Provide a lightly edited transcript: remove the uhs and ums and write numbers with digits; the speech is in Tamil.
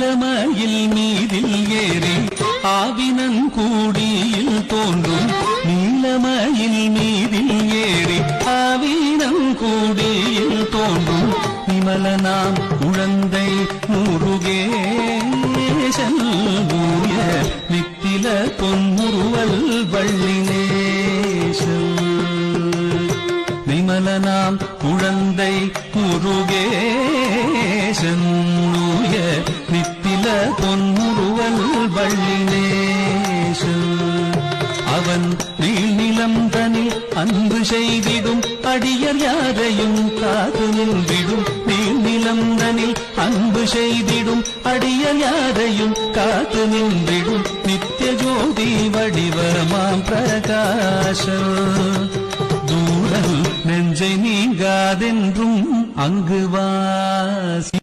நீலமயில் மீதில் ஏறி ஆவினங்கூடியில் தோன்றும் நீலமயில் மீதில் ஏறி ஆவினங்கூடியில் தோன்றும் விமலனாம் உழந்தை முருகேசன் நித்தில பொன்முறுவல் வள்ளினேசன் விமலனாம் குழந்தை முருகேசன் நித்தில பொன்முறுவல் வள்ளினேசன் அவன் நீள்நிலம் தனில் அன்பு செய்திடும் அடியர் யாரையும் காத்து நின்றிடும் நீள்நிலம் தனில் அன்பு செய்திடும் அடியர் யாரையும் காத்து நின்றிடும் நித்திய ஜோதி வடிவமாம் பிரகாசம் தூரல் நெஞ்சை நீங்காதென்றும் அங்கு வாசி